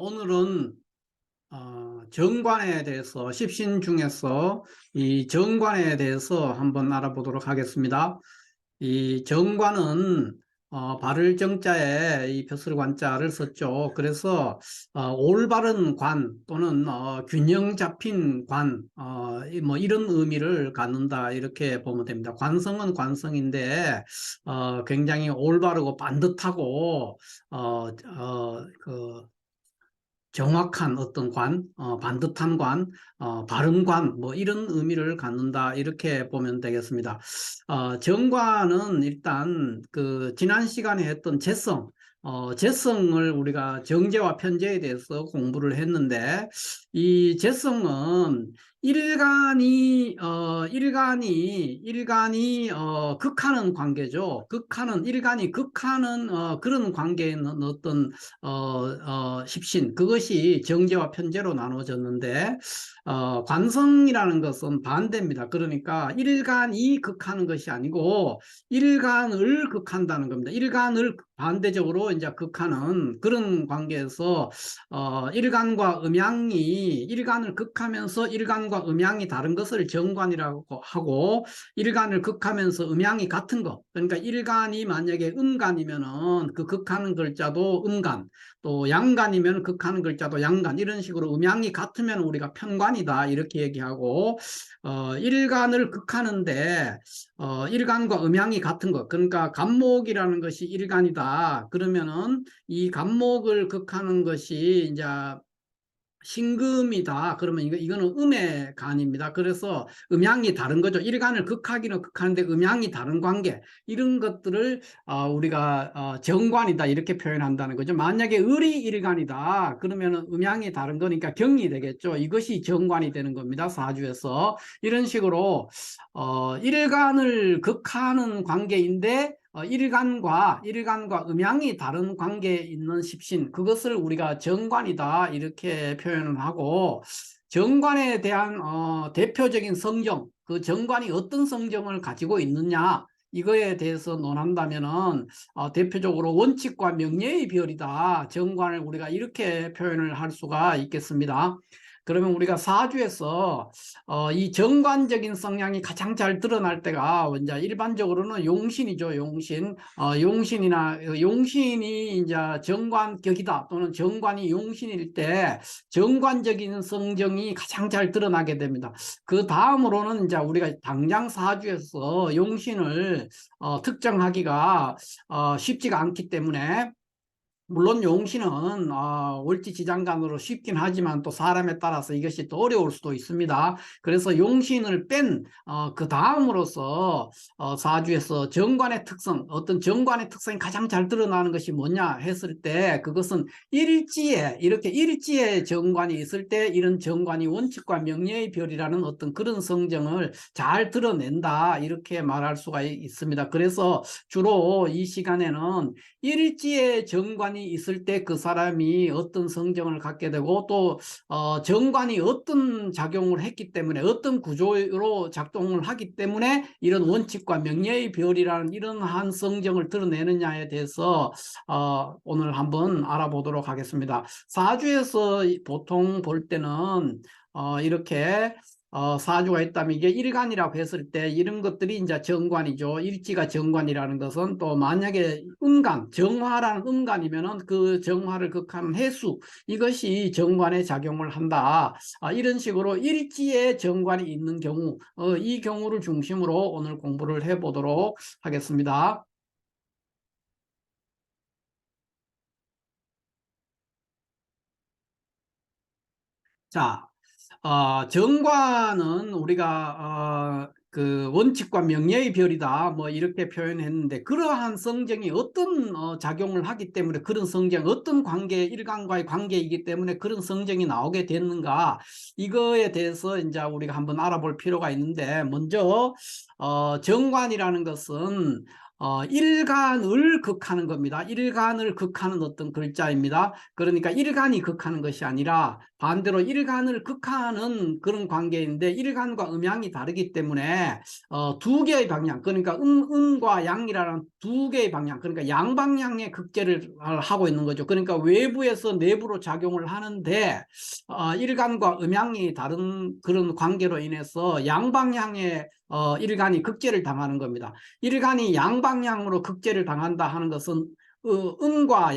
오늘은 정관에 대해서 십신 중에서 이 정관에 대해서 한번 알아보도록 하겠습니다. 이 정관은 바를 정자에 이 벼슬관자를 썼죠. 그래서 올바른 관 또는 균형 잡힌 관, 뭐 이런 의미를 갖는다 이렇게 보면 됩니다. 관성은 관성인데 굉장히 올바르고 반듯하고 그 정확한 어떤 관, 반듯한 관, 바른 관, 뭐 이런 의미를 갖는다 이렇게 보면 되겠습니다. 정관은 일단 그 지난 시간에 했던 재성, 재성을 우리가 정제와 편제에 대해서 공부를 했는데 이 재성은 일간이 극하는 관계죠. 일간이 극하는 그런 관계에 있는 어떤 십신, 그것이 정제와 편제로 나눠졌는데 관성이라는 것은 반대입니다. 그러니까 일간이 극하는 것이 아니고 일간을 극한다는 겁니다. 일간을 반대적으로 이제 극하는 그런 관계에서 일간과 일간을 극하면서 일간과 음양이 다른 것을 정관이라고 하고, 일간을 극하면서 음양이 같은 것, 그러니까 일간이 만약에 음간이면은 그 극하는 글자도 음간, 또 양간이면 극하는 글자도 양간, 이런 식으로 음양이 같으면 우리가 편관이다 이렇게 얘기하고, 일간을 극하는데 일간과 음양이 같은 것, 그러니까 간목이라는 것이 일간이다 그러면은 이 간목을 극하는 것이 이제 신금이다. 그러면 이거는 음의 간입니다. 그래서 음양이 다른 거죠. 일간을 극하기는 극하는데 음양이 다른 관계. 이런 것들을 우리가 정관이다 이렇게 표현한다는 거죠. 만약에 을이 일간이다. 그러면 음양이 다른 거니까 경이 되겠죠. 이것이 정관이 되는 겁니다. 사주에서. 이런 식으로 일간을 극하는 관계인데 일간과 음양이 다른 관계에 있는 십신, 그것을 우리가 정관이다 이렇게 표현을 하고, 정관에 대한 대표적인 성정, 그 정관이 어떤 성정을 가지고 있느냐 이거에 대해서 논한다면은 대표적으로 원칙과 명예의 별이다, 정관을 우리가 이렇게 표현을 할 수가 있겠습니다. 그러면 우리가 사주에서 이 정관적인 성향이 가장 잘 드러날 때가 이제 일반적으로는 용신이죠. 용신이 이제 정관격이다 또는 정관이 용신일 때 정관적인 성정이 가장 잘 드러나게 됩니다. 그 다음으로는 이제 우리가 당장 사주에서 용신을 특정하기가 쉽지가 않기 때문에, 물론 용신은 월지지장간으로 쉽긴 하지만 또 사람에 따라서 이것이 또 어려울 수도 있습니다. 그래서 용신을 뺀 그 다음으로서 사주에서 정관의 특성, 어떤 정관의 특성이 가장 잘 드러나는 것이 뭐냐 했을 때, 그것은 이렇게 일지에 정관이 있을 때 이런 정관이 원칙과 명예의 별이라는 어떤 그런 성정을 잘 드러낸다 이렇게 말할 수가 있습니다. 그래서 주로 이 시간에는 일지에 정관이 있을 때 그 사람이 어떤 성정을 갖게 되고, 또 정관이 어떤 작용을 했기 때문에, 어떤 구조로 작동을 하기 때문에 이런 원칙과 명예의 별이라는 이러한 성정을 드러내느냐에 대해서 오늘 한번 알아보도록 하겠습니다. 사주에서 보통 볼 때는 이렇게 사주가 있다면 이게 일간이라고 했을 때 이런 것들이 이제 정관이죠. 일지가 정관이라는 것은, 또 만약에 정화라는 음간이면은 그 정화를 극하는 해수, 이것이 정관에 작용을 한다. 이런 식으로 일지에 정관이 있는 경우, 이 경우를 중심으로 오늘 공부를 해보도록 하겠습니다. 자, 정관은 우리가 그 원칙과 명예의 별이다 뭐 이렇게 표현했는데, 그러한 성정이 어떤 작용을 하기 때문에, 그런 성정, 어떤 일간과의 관계이기 때문에 그런 성정이 나오게 됐는가, 이거에 대해서 이제 우리가 한번 알아볼 필요가 있는데, 먼저 정관이라는 것은 일간을 극하는 겁니다. 일간을 극하는 어떤 글자입니다. 그러니까 일간이 극하는 것이 아니라 반대로 일간을 극하는 그런 관계인데 일간과 음양이 다르기 때문에 두 개의 방향, 그러니까 음과 양이라는 두 개의 방향, 그러니까 양방향의 극제를 하고 있는 거죠. 그러니까 외부에서 내부로 작용을 하는데 일간과 음양이 다른 그런 관계로 인해서 양방향의 일간이 극제를 당하는 겁니다. 일간이 양방향으로 극제를 당한다 하는 것은 음과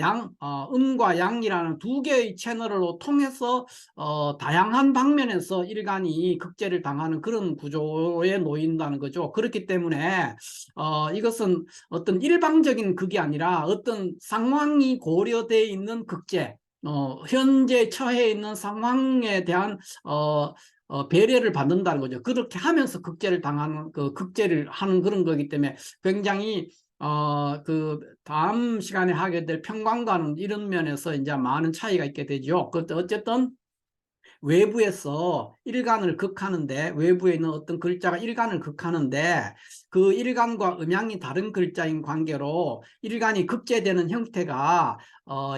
양이라는 두 개의 채널로 통해서 다양한 방면에서 일간이 극제를 당하는 그런 구조에 놓인다는 거죠. 그렇기 때문에 이것은 어떤 일방적인 극이 아니라 어떤 상황이 고려되어 있는 극제, 현재 처해 있는 상황에 대한 배려를 받는다는 거죠. 그렇게 하면서 극제를 당하는 극제를 하는 그런 거기 때문에 굉장히 그 다음 시간에 하게 될 평관과는 이런 면에서 이제 많은 차이가 있게 되죠. 그런데 어쨌든 외부에서 일간을 극하는데 외부에 있는 어떤 글자가 일간을 극하는데 그 일간과 음양이 다른 글자인 관계로 일간이 극제되는 형태가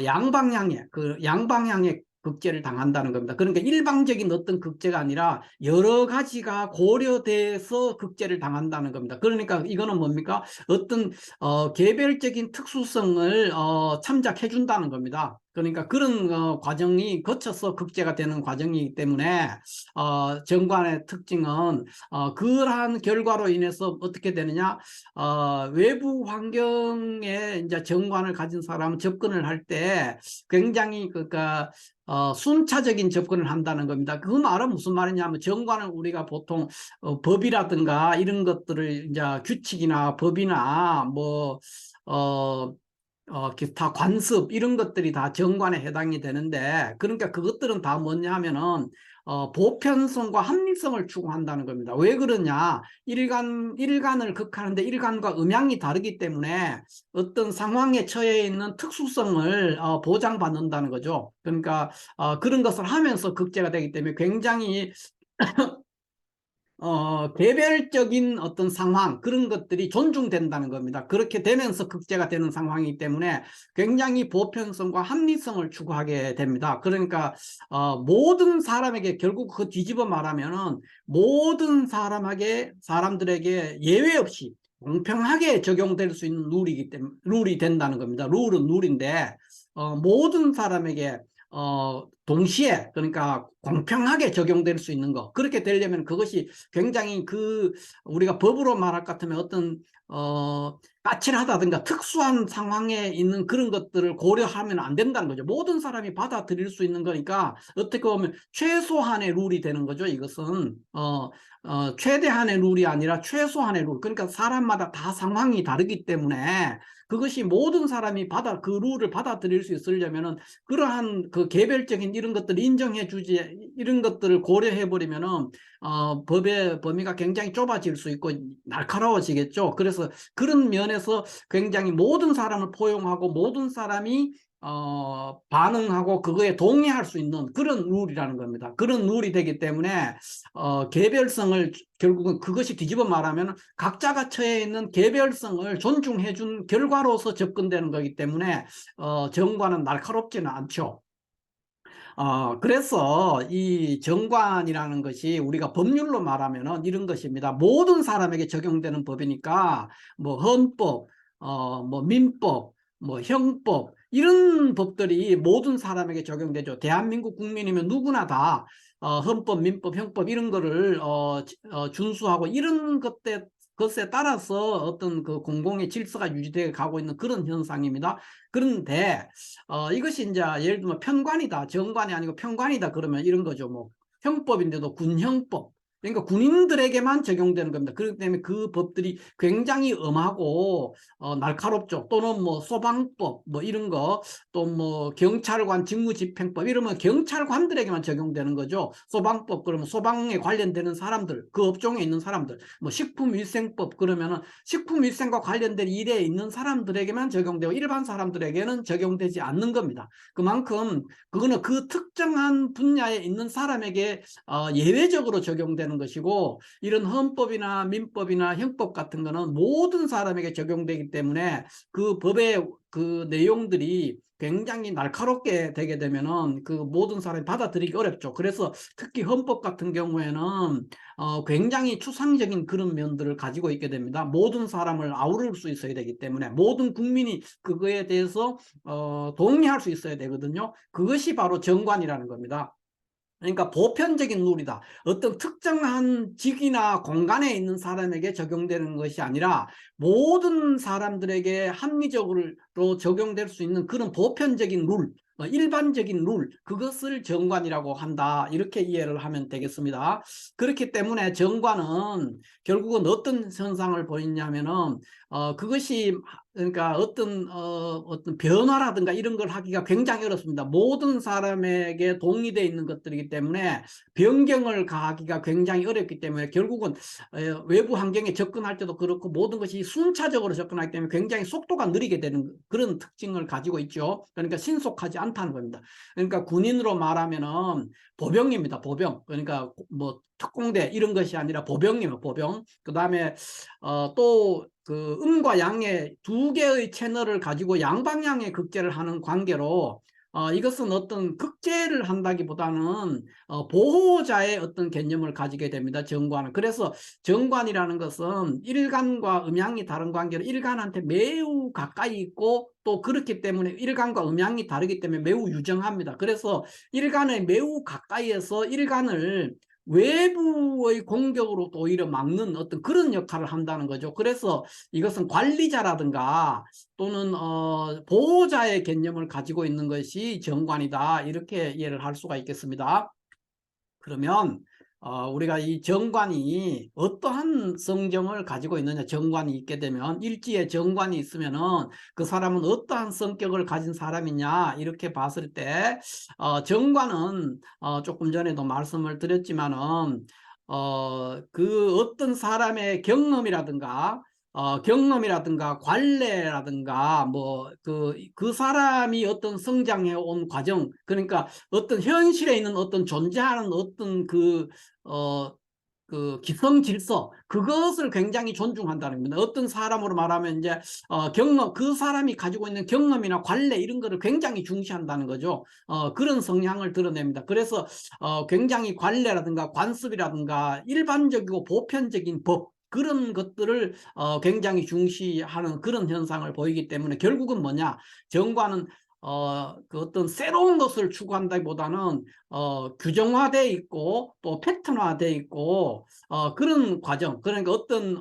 양방향의 극제를 당한다는 겁니다. 그러니까 일방적인 어떤 극제가 아니라 여러 가지가 고려돼서 극제를 당한다는 겁니다. 그러니까 이거는 뭡니까? 어떤 개별적인 특수성을 참작해 준다는 겁니다. 그러니까 그런 과정이 거쳐서 극제가 되는 과정이기 때문에 정관의 특징은 그러한 결과로 인해서 어떻게 되느냐, 외부 환경에 이제 정관을 가진 사람은 접근을 할 때 굉장히 그러니까 순차적인 접근을 한다는 겁니다. 그 말은 무슨 말이냐면 정관은 우리가 보통 법이라든가 이런 것들을 이제 규칙이나 법이나 뭐 기타 관습 이런 것들이 다 정관에 해당이 되는데 그러니까 그것들은 다 뭐냐 하면은 보편성과 합리성을 추구한다는 겁니다. 왜 그러냐? 일간을 극하는데 일간과 음양이 다르기 때문에 어떤 상황에 처해 있는 특수성을 보장받는다는 거죠. 그러니까 그런 것을 하면서 극제가 되기 때문에 굉장히 개별적인 어떤 상황, 그런 것들이 존중된다는 겁니다. 그렇게 되면서 극제가 되는 상황이기 때문에 굉장히 보편성과 합리성을 추구하게 됩니다. 그러니까, 모든 사람에게 결국 그 뒤집어 말하면은 모든 사람들에게 예외 없이 공평하게 적용될 수 있는 룰이기 때문에, 룰이 된다는 겁니다. 룰은 룰인데, 모든 사람에게 동시에 그러니까 공평하게 적용될 수 있는 거 그렇게 되려면 그것이 굉장히 우리가 법으로 말할 것 같으면 어떤 까칠하다든가 특수한 상황에 있는 그런 것들을 고려하면 안 된다는 거죠. 모든 사람이 받아들일 수 있는 거니까 어떻게 보면 최소한의 룰이 되는 거죠. 이것은 최대한의 룰이 아니라 최소한의 룰. 그러니까 사람마다 다 상황이 다르기 때문에 그것이 모든 사람이 그 룰을 받아들일 수 있으려면은 그러한 그 개별적인 이런 것들을 인정해 주지 이런 것들을 고려해 버리면은 법의 범위가 굉장히 좁아질 수 있고 날카로워지겠죠. 그래서 그런 면에서 굉장히 모든 사람을 포용하고 모든 사람이 반응하고 그거에 동의할 수 있는 그런 룰이라는 겁니다. 그런 룰이 되기 때문에 개별성을 결국은 그것이 뒤집어 말하면 각자가 처해 있는 개별성을 존중해 준 결과로서 접근되는 거기 때문에 정관은 날카롭지는 않죠. 그래서 이 정관이라는 것이 우리가 법률로 말하면은 이런 것입니다. 모든 사람에게 적용되는 법이니까 뭐 헌법, 뭐 민법, 뭐 형법 이런 법들이 모든 사람에게 적용되죠. 대한민국 국민이면 누구나 다 헌법, 민법, 형법 이런 거를 준수하고 이런 것에 따라서 어떤 그 공공의 질서가 유지되어 가고 있는 그런 현상입니다. 그런데 이것이 이제 예를 들면 편관이다, 정관이 아니고 편관이다 그러면 이런 거죠. 뭐 형법인데도 군형법. 그러니까 군인들에게만 적용되는 겁니다. 그렇기 때문에 그 법들이 굉장히 엄하고 날카롭죠. 또는 뭐 소방법 뭐 이런 거, 또 뭐 경찰관 직무집행법 이러면 경찰관들에게만 적용되는 거죠. 소방법 그러면 소방에 관련되는 사람들, 그 업종에 있는 사람들, 뭐 식품위생법 그러면은 식품위생과 관련된 일에 있는 사람들에게만 적용되고 일반 사람들에게는 적용되지 않는 겁니다. 그만큼 그거는 그 특정한 분야에 있는 사람에게 예외적으로 적용되는 되는 것이고, 이런 헌법이나 민법이나 형법 같은 거는 모든 사람에게 적용되기 때문에 그 법의 그 내용들이 굉장히 날카롭게 되게 되면은 그 모든 사람이 받아들이기 어렵죠. 그래서 특히 헌법 같은 경우에는 굉장히 추상적인 그런 면들을 가지고 있게 됩니다. 모든 사람을 아우를 수 있어야 되기 때문에 모든 국민이 그거에 대해서 동의할 수 있어야 되거든요. 그것이 바로 정관이라는 겁니다. 그러니까 보편적인 룰이다. 어떤 특정한 직이나 공간에 있는 사람에게 적용되는 것이 아니라 모든 사람들에게 합리적으로 적용될 수 있는 그런 보편적인 룰, 일반적인 룰, 그것을 정관이라고 한다. 이렇게 이해를 하면 되겠습니다. 그렇기 때문에 정관은 결국은 어떤 현상을 보이냐면은 그것이 그러니까 어떤 변화라든가 이런 걸 하기가 굉장히 어렵습니다. 모든 사람에게 동의되어 있는 것들이기 때문에 변경을 가하기가 굉장히 어렵기 때문에 결국은 외부 환경에 접근할 때도 그렇고 모든 것이 순차적으로 접근하기 때문에 굉장히 속도가 느리게 되는 그런 특징을 가지고 있죠. 그러니까 신속하지 않다는 겁니다. 그러니까 군인으로 말하면은 보병입니다. 보병. 그러니까 뭐 특공대 이런 것이 아니라 보병이에요. 보병. 그 다음에 또 그 음과 양의 두 개의 채널을 가지고 양방향의 극제를 하는 관계로 이것은 어떤 극제를 한다기보다는 보호자의 어떤 개념을 가지게 됩니다. 정관은. 그래서 정관이라는 것은 일간과 음양이 다른 관계로 일간한테 매우 가까이 있고 또 그렇기 때문에 일간과 음양이 다르기 때문에 매우 유정합니다. 그래서 일간에 매우 가까이에서 일간을 외부의 공격으로 또 오히려 막는 어떤 그런 역할을 한다는 거죠. 그래서 이것은 관리자라든가 또는 보호자의 개념을 가지고 있는 것이 정관이다. 이렇게 이해를 할 수가 있겠습니다. 그러면 우리가 이 정관이 어떠한 성정을 가지고 있느냐, 정관이 있게 되면 일지에 정관이 있으면은 그 사람은 어떠한 성격을 가진 사람이냐 이렇게 봤을 때 정관은 조금 전에도 말씀을 드렸지만은 그 어떤 사람의 경험이라든가 관례라든가 뭐 그 사람이 어떤 성장해 온 과정, 그러니까 어떤 현실에 있는 어떤 존재하는 어떤 그 기성 질서, 그것을 굉장히 존중한다는 겁니다. 어떤 사람으로 말하면 이제 그 사람이 가지고 있는 경험이나 관례 이런 거를 굉장히 중시한다는 거죠. 그런 성향을 드러냅니다. 그래서 굉장히 관례라든가 관습이라든가 일반적이고 보편적인 법, 그런 것들을 굉장히 중시하는 그런 현상을 보이기 때문에 결국은 뭐냐, 정과는 그 어떤 새로운 것을 추구한다기보다는 규정화되어 있고 또 패턴화되어 있고 그런 과정, 그러니까 어떤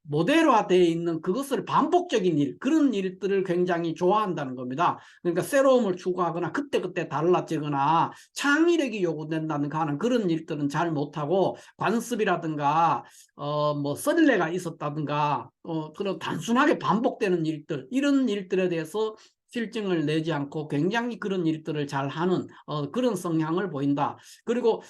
모델화되어 있는 그것을 반복적인 일, 그런 일들을 굉장히 좋아한다는 겁니다. 그러니까 새로움을 추구하거나 그때그때 달라지거나 창의력이 요구된다든가 하는 그런 일들은 잘 못하고 관습이라든가 뭐 썰레가 있었다든가 그런 단순하게 반복되는 일들, 이런 일들에 대해서 실증을 내지 않고 굉장히 그런 일들을 잘하는 그런 성향을 보인다. 그리고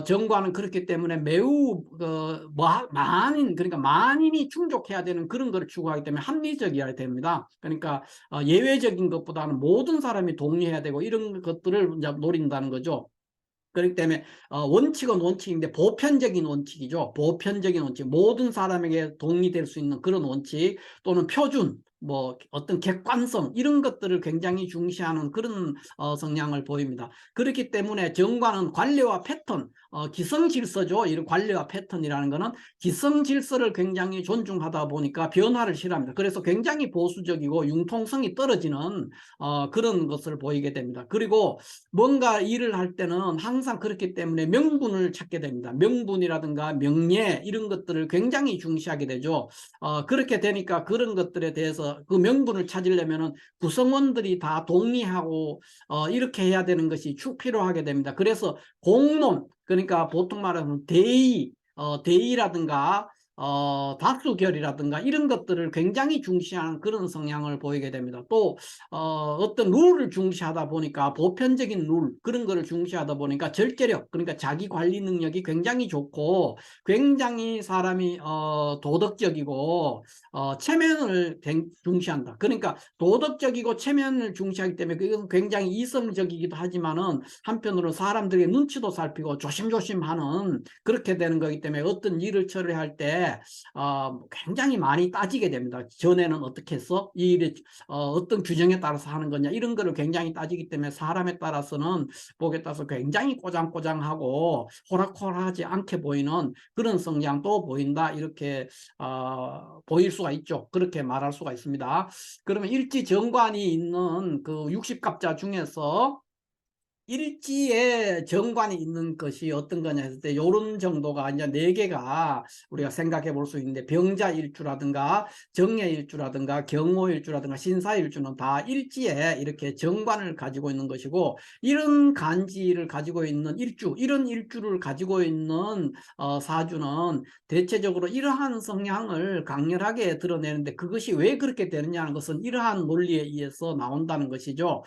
정과는 그렇기 때문에 매우 그러니까 만인이 충족해야 되는 그런 걸 추구하기 때문에 합리적이어야 됩니다. 그러니까 예외적인 것보다는 모든 사람이 동의해야 되고 이런 것들을 이제 노린다는 거죠. 그렇기 때문에 원칙은 원칙인데 보편적인 원칙이죠. 보편적인 원칙, 모든 사람에게 동의될 수 있는 그런 원칙 또는 표준, 뭐 어떤 객관성 이런 것들을 굉장히 중시하는 그런 성향을 보입니다. 그렇기 때문에 정과는 관례와 패턴, 기성질서죠. 이런 관례와 패턴이라는 것은 기성질서를 굉장히 존중하다 보니까 변화를 싫어합니다. 그래서 굉장히 보수적이고 융통성이 떨어지는 그런 것을 보이게 됩니다. 그리고 뭔가 일을 할 때는 항상 그렇기 때문에 명분을 찾게 됩니다. 명분이라든가 명예 이런 것들을 굉장히 중시하게 되죠. 그렇게 되니까 그런 것들에 대해서 그 명분을 찾으려면은 구성원들이 다 동의하고 이렇게 해야 되는 것이 필요하게 됩니다. 그래서 공론, 그러니까 보통 말하는 대의, 대의라든가 다수결이라든가 이런 것들을 굉장히 중시하는 그런 성향을 보이게 됩니다. 또 어떤 룰을 중시하다 보니까 보편적인 룰 그런 거를 중시하다 보니까 절제력 그러니까 자기 관리 능력이 굉장히 좋고 굉장히 사람이 도덕적이고 체면을 중시한다. 그러니까 도덕적이고 체면을 중시하기 때문에 그것은 굉장히 이성적이기도 하지만은 한편으로 사람들의 눈치도 살피고 조심조심하는 그렇게 되는 거기 때문에 어떤 일을 처리할 때 굉장히 많이 따지게 됩니다. 전에는 어떻게 했어? 이 일이 어떤 규정에 따라서 하는 거냐 이런 거를 굉장히 따지기 때문에 사람에 따라서는 복에 따라서 굉장히 꼬장꼬장하고 호락호락하지 않게 보이는 그런 성향도 보인다 이렇게 보일 수가 있죠. 그렇게 말할 수가 있습니다. 그러면 일지정관이 있는 그 60갑자 중에서 일지에 정관이 있는 것이 어떤 거냐 했을 때 이런 정도가 이제 네 개가 우리가 생각해 볼 수 있는데 병자일주라든가 정예일주라든가 경호일주라든가 신사일주는 다 일지에 이렇게 정관을 가지고 있는 것이고 이런 간지를 가지고 있는 일주 이런 일주를 가지고 있는 사주는 대체적으로 이러한 성향을 강렬하게 드러내는데 그것이 왜 그렇게 되느냐 하는 것은 이러한 논리에 의해서 나온다는 것이죠.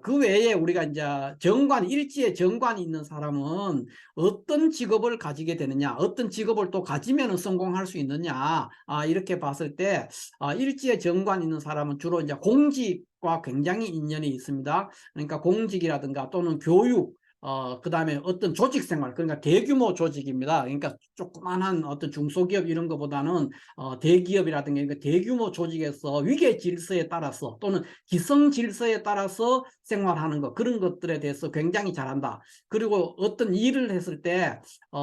그 외에 우리가 이제 정관, 일지에 정관이 있는 사람은 어떤 직업을 가지게 되느냐, 어떤 직업을 또 가지면 성공할 수 있느냐, 이렇게 봤을 때, 일지에 정관이 있는 사람은 주로 이제 공직과 굉장히 인연이 있습니다. 그러니까 공직이라든가 또는 교육, 그 다음에 어떤 조직 생활, 그러니까 대규모 조직입니다. 그러니까 조그만한 어떤 중소기업 이런 것보다는 대기업이라든가 그러니까 대규모 조직에서 위계 질서에 따라서 또는 기성 질서에 따라서 생활하는 것, 그런 것들에 대해서 굉장히 잘한다. 그리고 어떤 일을 했을 때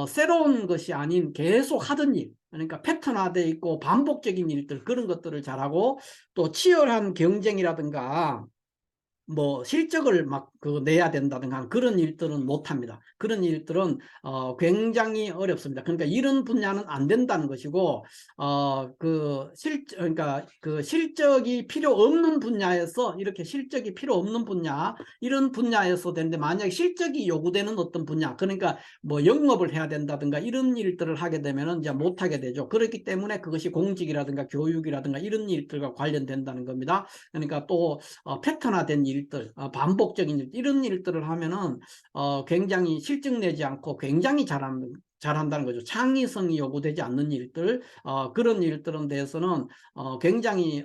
새로운 것이 아닌 계속 하던 일, 그러니까 패턴화되어 있고 반복적인 일들 그런 것들을 잘하고 또 치열한 경쟁이라든가 뭐 실적을 막 내야 된다든가 그런 일들은 못합니다. 그런 일들은 굉장히 어렵습니다. 그러니까 이런 분야는 안 된다는 것이고 그러니까 그 실적이 필요 없는 분야에서 이렇게 실적이 필요 없는 분야 이런 분야에서 되는데 만약에 실적이 요구되는 어떤 분야 그러니까 뭐 영업을 해야 된다든가 이런 일들을 하게 되면은 이제 못하게 되죠. 그렇기 때문에 그것이 공직이라든가 교육이라든가 이런 일들과 관련된다는 겁니다. 그러니까 또 패턴화된 일들, 반복적인 일, 이런 일들을 하면은 굉장히 실증 내지 않고 굉장히 잘한다는 거죠. 창의성이 요구되지 않는 일들, 그런 일들은 대해서는 굉장히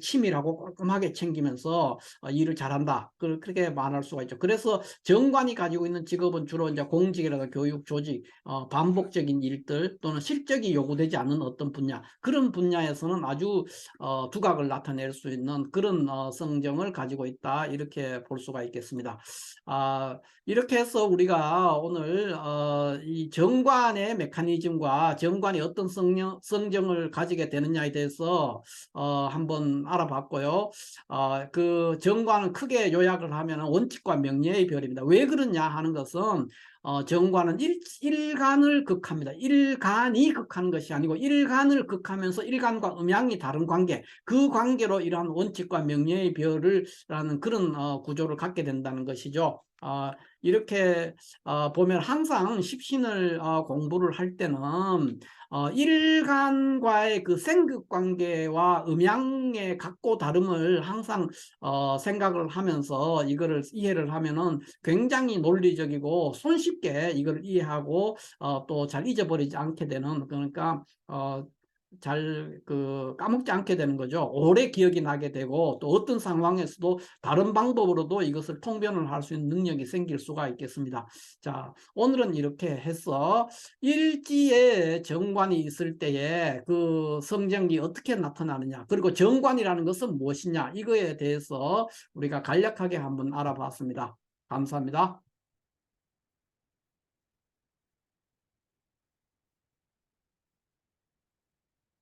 치밀하고 꼼꼼하게 챙기면서 일을 잘한다. 그렇게 말할 수가 있죠. 그래서 정관이 가지고 있는 직업은 주로 이제 공직이라든가 교육, 조직, 반복적인 일들 또는 실적이 요구되지 않는 어떤 분야, 그런 분야에서는 아주 두각을 나타낼 수 있는 그런 성정을 가지고 있다. 이렇게 볼 수가 있겠습니다. 이렇게 해서 우리가 오늘 이 정관의 메커니즘과 정관이 어떤 성정을 가지게 되느냐에 대해서 한번 알아봤고요. 그 정관은 크게 요약을 하면 원칙과 명예의 별입니다. 왜 그러냐 하는 것은 정관은 일간을 극합니다. 일간이 극하는 것이 아니고 일간을 극하면서 일간과 음양이 다른 관계, 그 관계로 이러한 원칙과 명예의 별을 그런 구조를 갖게 된다는 것이죠. 이렇게 보면 항상 십신을 공부를 할 때는 일간과의 그 생극 관계와 음양의 각고 다름을 항상 생각을 하면서 이거를 이해를 하면은 굉장히 논리적이고 손쉽게 이걸 이해하고 또 잘 잊어버리지 않게 되는 그러니까 잘 까먹지 않게 되는 거죠. 오래 기억이 나게 되고 또 어떤 상황에서도 다른 방법으로도 이것을 통변을 할 수 있는 능력이 생길 수가 있겠습니다. 자, 오늘은 이렇게 해서 일지에 정관이 있을 때에 그 성정이 어떻게 나타나느냐 그리고 정관이라는 것은 무엇이냐 이거에 대해서 우리가 간략하게 한번 알아봤습니다. 감사합니다.